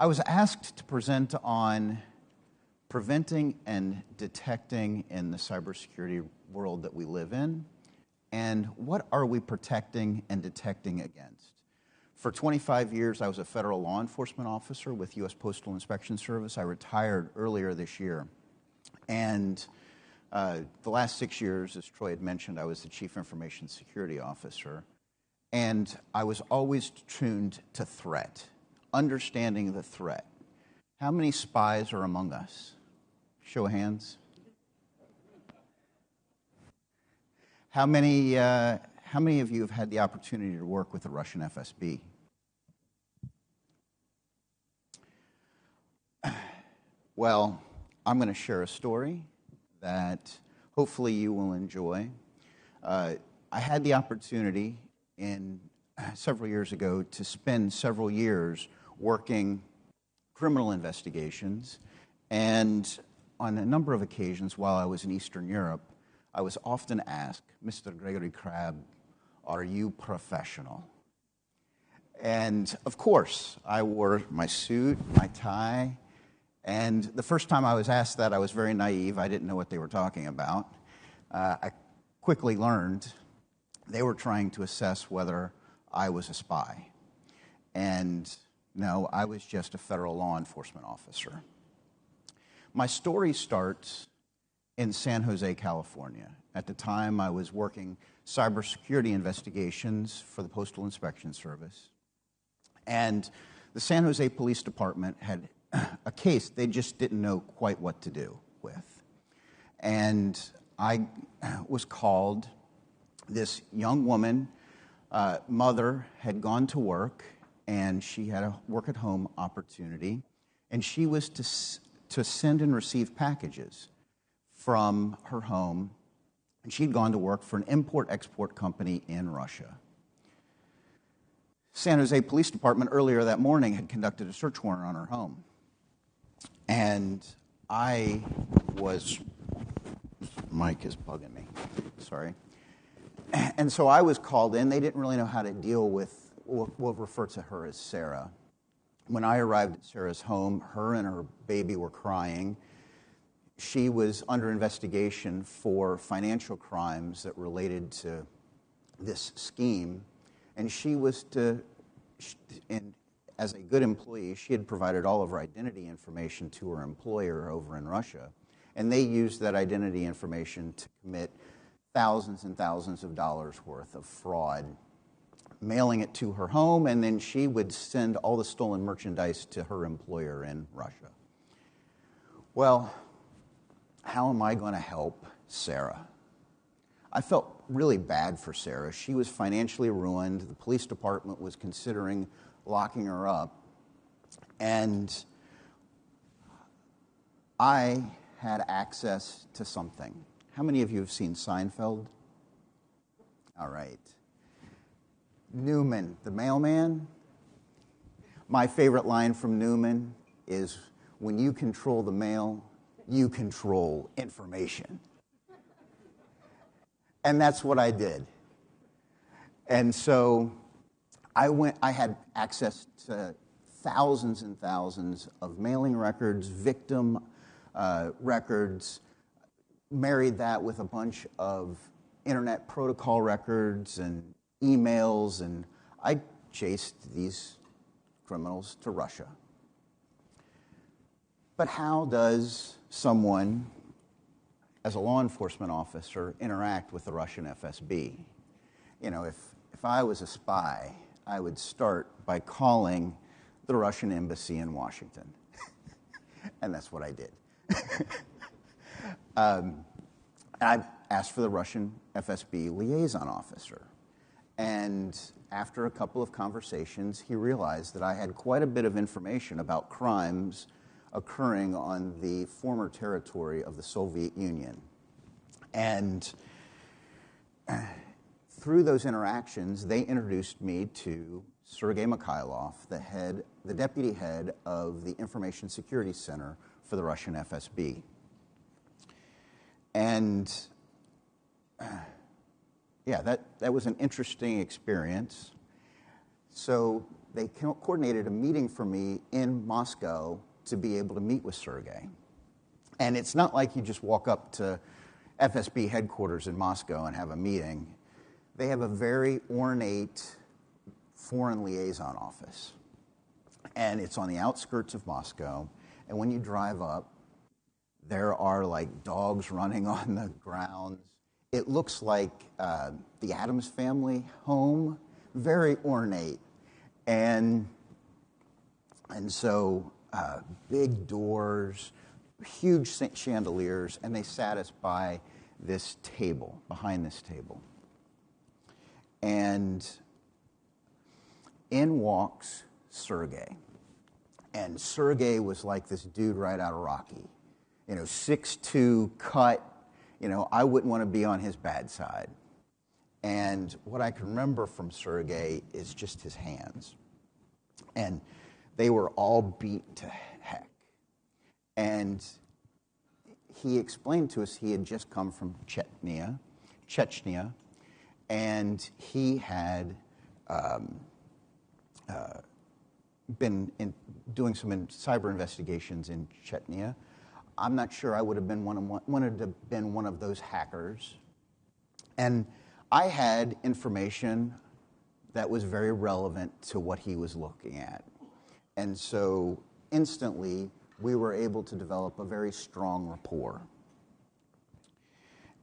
I was asked to present on preventing and detecting in the cybersecurity world that we live in, and what are we protecting and detecting against. For 25 years, I was a federal law enforcement officer with U.S. Postal Inspection Service. I retired earlier this year. And the last 6 years, as Troy had mentioned, I was the Chief Information Security Officer. And I was always tuned to threat, understanding the threat. How many spies are among us? Show of hands. How many of you have had the opportunity to work with the Russian FSB? Well, I'm going to share a story that hopefully you will enjoy. I had the opportunity several years ago to spend several years working criminal investigations, and on a number of occasions while I was in Eastern Europe, I was often asked, "Mr. Gregory Crabb, are you professional?" And of course, I wore my suit, my tie, and the first time I was asked that, I was very naive. I didn't know what they were talking about. I quickly learned they were trying to assess whether I was a spy. And no, I was just a federal law enforcement officer. My story starts in San Jose, California. At the time, I was working cybersecurity investigations for the Postal Inspection Service. And the San Jose Police Department had a case they just didn't know quite what to do with. And I was called. This young woman, mother, had gone to work, and she had a work-at-home opportunity, and she was to send and receive packages from her home, and she'd gone to work for an import-export company in Russia. San Jose Police Department earlier that morning had conducted a search warrant on her home, and Mike is bugging me, sorry. And so I was called in. They didn't really know how to deal with, we'll refer to her as Sarah. When I arrived at Sarah's home, her and her baby were crying. She was under investigation for financial crimes that related to this scheme. And she was as a good employee, she had provided all of her identity information to her employer over in Russia. And they used that identity information to commit thousands and thousands of dollars worth of fraud, mailing it to her home, and then she would send all the stolen merchandise to her employer in Russia. Well, how am I going to help Sarah? I felt really bad for Sarah. She was financially ruined. The police department was considering locking her up, and I had access to something. How many of you have seen Seinfeld? All right. Newman, the mailman. My favorite line from Newman is, "When you control the mail, you control information." And that's what I did. And so I had access to thousands and thousands of mailing records, victim records, married that with a bunch of internet protocol records and emails, and I chased these criminals to Russia. But how does someone, as a law enforcement officer, interact with the Russian FSB? You know, if I was a spy, I would start by calling the Russian embassy in Washington. And that's what I did. I asked for the Russian FSB liaison officer. And after a couple of conversations, he realized that I had quite a bit of information about crimes occurring on the former territory of the Soviet Union. And through those interactions, they introduced me to Sergei Mikhailov, the deputy head of the Information Security Center for the Russian FSB. And yeah, that was an interesting experience. So they coordinated a meeting for me in Moscow to be able to meet with Sergei. And it's not like you just walk up to FSB headquarters in Moscow and have a meeting. They have a very ornate foreign liaison office. And it's on the outskirts of Moscow. And when you drive up, there are like dogs running on the grounds. It looks like the Addams Family home, very ornate. And so big doors, huge chandeliers, and they sat us by this table, behind this table. And in walks Sergei. And Sergei was like this dude right out of Rocky. 6'2", cut. I wouldn't want to be on his bad side. And what I can remember from Sergei is just his hands. And they were all beat to heck. And he explained to us he had just come from Chechnya, and he had been doing some cyber investigations in Chechnya. I'm not sure I would have been wanted to have been one of those hackers. And I had information that was very relevant to what he was looking at. And so instantly, we were able to develop a very strong rapport.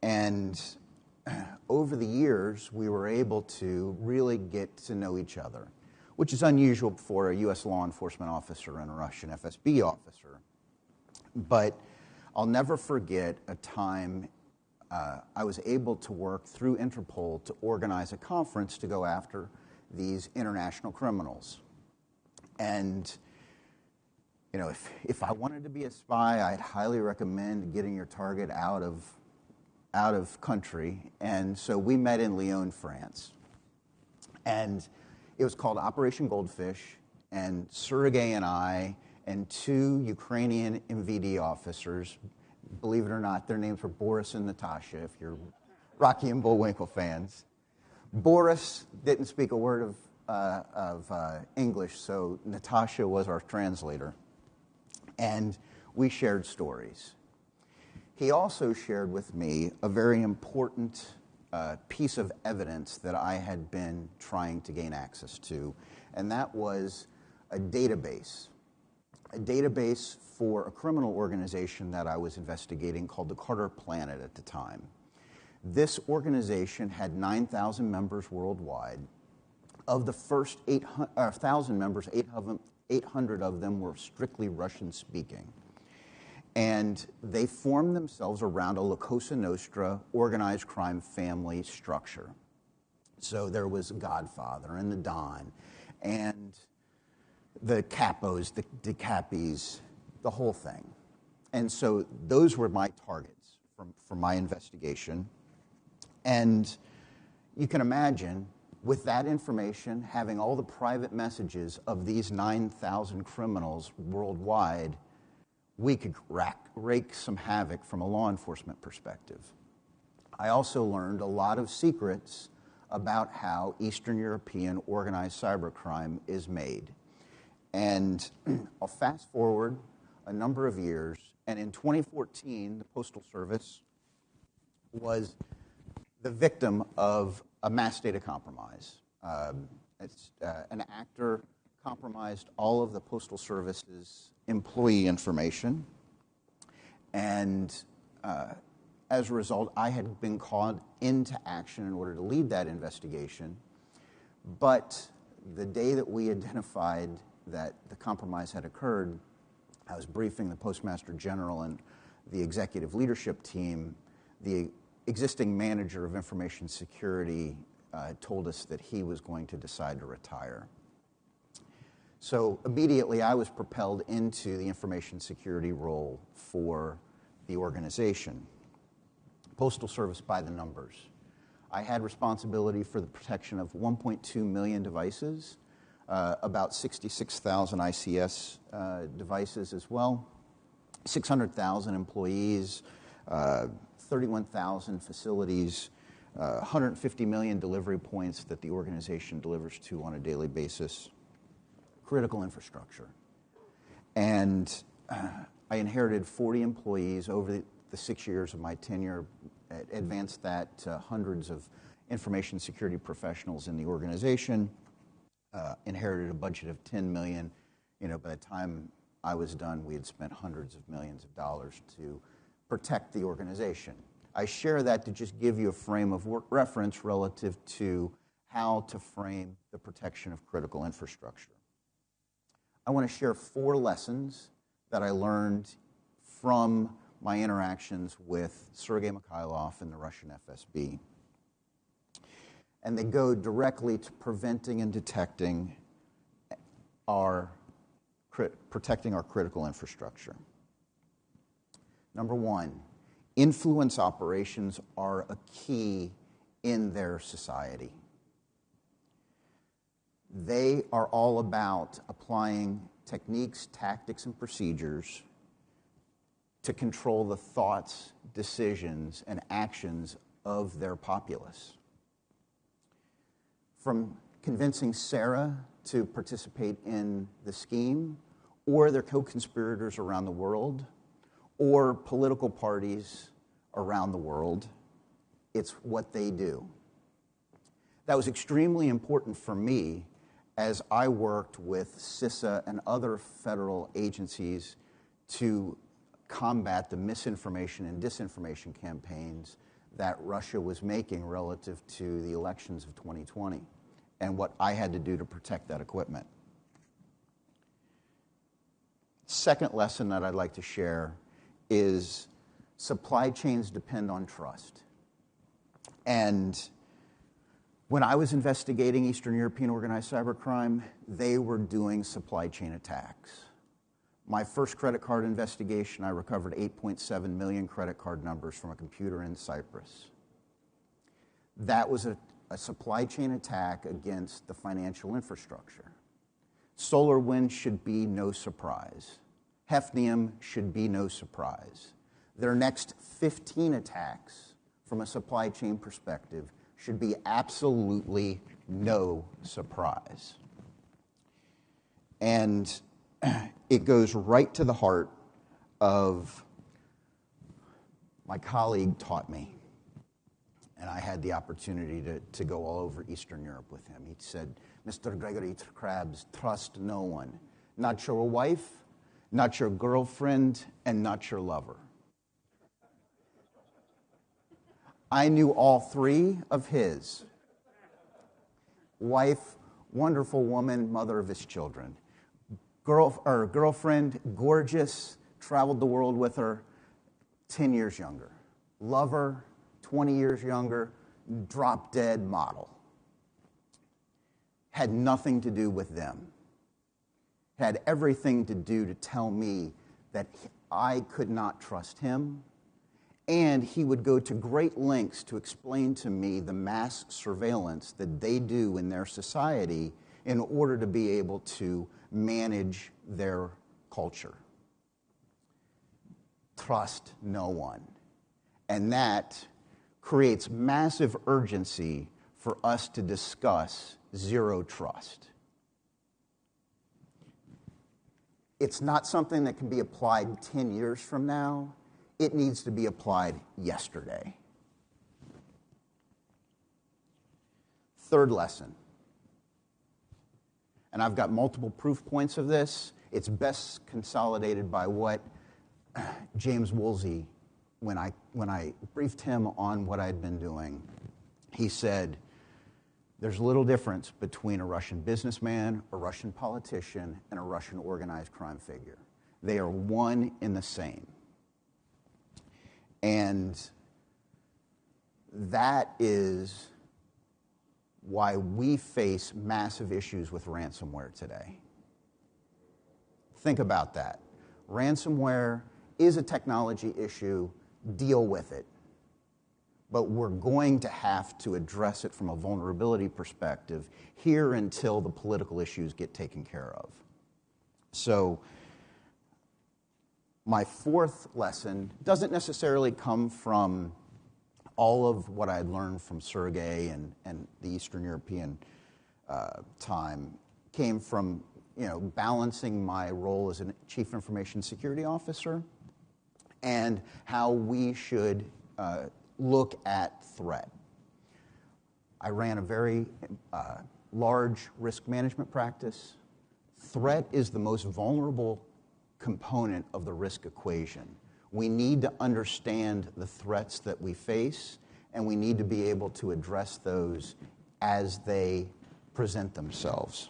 And over the years, we were able to really get to know each other, which is unusual for a U.S. law enforcement officer and a Russian FSB officer. But I'll never forget a time I was able to work through Interpol to organize a conference to go after these international criminals. And if I wanted to be a spy, I'd highly recommend getting your target out of country. And so we met in Lyon, France. And it was called Operation Goldfish. And Sergei and I and two Ukrainian MVD officers, believe it or not, their names were Boris and Natasha, if you're Rocky and Bullwinkle fans. Boris didn't speak a word of English, so Natasha was our translator. And we shared stories. He also shared with me a very important piece of evidence that I had been trying to gain access to, and that was a database for a criminal organization that I was investigating called the Carter Planet at the time. This organization had 9,000 members worldwide. Of the first 1,000 members, 800 of them were strictly Russian-speaking. And they formed themselves around a La Cosa Nostra organized crime family structure. So there was Godfather and the Don and the Capos, the Capis, the whole thing. And so those were my targets for my investigation. And you can imagine, with that information, having all the private messages of these 9,000 criminals worldwide, we could rake some havoc from a law enforcement perspective. I also learned a lot of secrets about how Eastern European organized cybercrime is made. And I'll fast forward a number of years, and in 2014, the Postal Service was the victim of a mass data compromise. An actor compromised all of the Postal Service's employee information, and as a result, I had been called into action in order to lead that investigation. But the day that we identified that the compromise had occurred, I was briefing the Postmaster General and the executive leadership team. The existing manager of information security told us that he was going to decide to retire. So immediately I was propelled into the information security role for the organization. Postal Service by the numbers. I had responsibility for the protection of 1.2 million devices, about 66,000 ICS devices as well, 600,000 employees, 31,000 facilities, 150 million delivery points that the organization delivers to on a daily basis. critical infrastructure. And I inherited 40 employees over the 6 years of my tenure, advanced that to hundreds of information security professionals in the organization, inherited a budget of $10 million. By the time I was done, we had spent hundreds of millions of dollars to protect the organization. I share that to just give you a frame of reference relative to how to frame the protection of critical infrastructure. I want to share 4 lessons that I learned from my interactions with Sergei Mikhailov and the Russian FSB. And they go directly to preventing and detecting protecting our critical infrastructure. Number 1, influence operations are a key in their society. They are all about applying techniques, tactics, and procedures to control the thoughts, decisions, and actions of their populace. From convincing Sarah to participate in the scheme, or their co-conspirators around the world, or political parties around the world, it's what they do. That was extremely important for me as I worked with CISA and other federal agencies to combat the misinformation and disinformation campaigns that Russia was making relative to the elections of 2020 and what I had to do to protect that equipment. Second lesson that I'd like to share is supply chains depend on trust. And when I was investigating Eastern European organized cybercrime, they were doing supply chain attacks. My first credit card investigation, I recovered 8.7 million credit card numbers from a computer in Cyprus. That was a supply chain attack against the financial infrastructure. SolarWinds should be no surprise. Hafnium should be no surprise. Their next 15 attacks from a supply chain perspective should be absolutely no surprise. And it goes right to the heart of my colleague taught me, and I had the opportunity to go all over Eastern Europe with him. He said, Mr. Gregory Crabb, trust no one. Not your wife, not your girlfriend, and not your lover. I knew all 3 of his. Wife, wonderful woman, mother of his children. Girlfriend, gorgeous, traveled the world with her, 10 years younger. Lover, 20 years younger, drop-dead model. Had nothing to do with them. Had everything to do to tell me that I could not trust him, and he would go to great lengths to explain to me the mass surveillance that they do in their society in order to be able to manage their culture. Trust no one. And that creates massive urgency for us to discuss zero trust. It's not something that can be applied 10 years from now. It needs to be applied yesterday. Third lesson, and I've got multiple proof points of this. It's best consolidated by what James Woolsey, when I briefed him on what I'd been doing, he said, there's little difference between a Russian businessman, a Russian politician, and a Russian organized crime figure. They are one and the same. And that is why we face massive issues with ransomware today. Think about that. Ransomware is a technology issue. Deal with it. But we're going to have to address it from a vulnerability perspective here until the political issues get taken care of. So my fourth lesson doesn't necessarily come from all of what I learned from Sergei and the Eastern European time. Came from balancing my role as a Chief Information Security Officer and how we should look at threat. I ran a very large risk management practice. Threat is the most vulnerable component of the risk equation. We need to understand the threats that we face, and we need to be able to address those as they present themselves.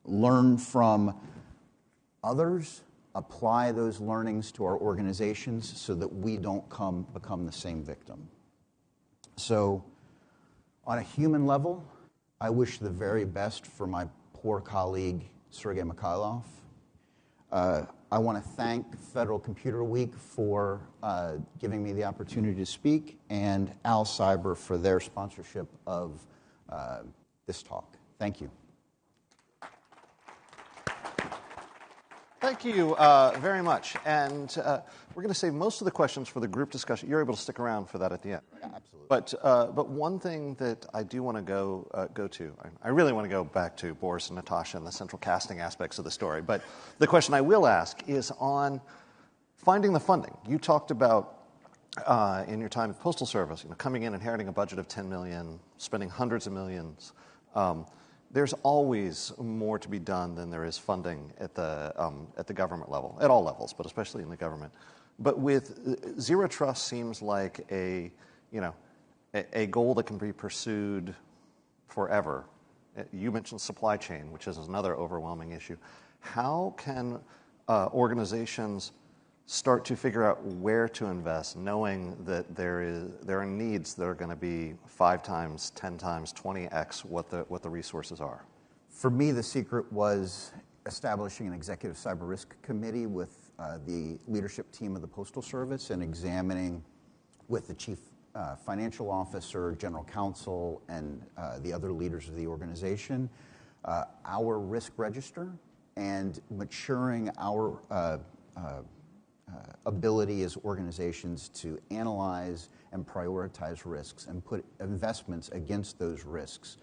Learn from others, apply those learnings to our organizations so that we don't become the same victim. So, on a human level, I wish the very best for my poor colleague, Sergei Mikhailov. I want to thank Federal Computer Week for giving me the opportunity to speak, and Al Cyber for their sponsorship of this talk. Thank you. Thank you very much. And we're going to save most of the questions for the group discussion. You're able to stick around for that at the end. Yeah, absolutely. But one thing that I do want to go to, I really want to go back to Boris and Natasha and the central casting aspects of the story. But the question I will ask is on finding the funding. You talked about in your time at Postal Service, coming in, inheriting a budget of $10 million, spending hundreds of millions. There's always more to be done than there is funding at the government level, at all levels, but especially in the government. But with Zero Trust seems like a goal that can be pursued forever. You mentioned supply chain, which is another overwhelming issue. How can organizations start to figure out where to invest, knowing that there are needs that are going to be 5 times, 10 times, 20x what the resources are? For me, the secret was establishing an executive cyber risk committee with the leadership team of the Postal Service and examining with the chief financial officer, general counsel, and the other leaders of the organization our risk register and maturing our ability as organizations to analyze and prioritize risks and put investments against those risks.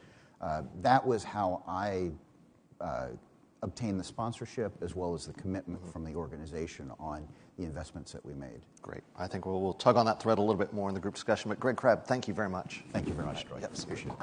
That was how I obtained the sponsorship as well as the commitment from the organization on the investments that we made. Great. I think we'll tug on that thread a little bit more in the group discussion. But Greg Crabb, thank you very much. Thank you very much, Troy. Yep. Appreciate it.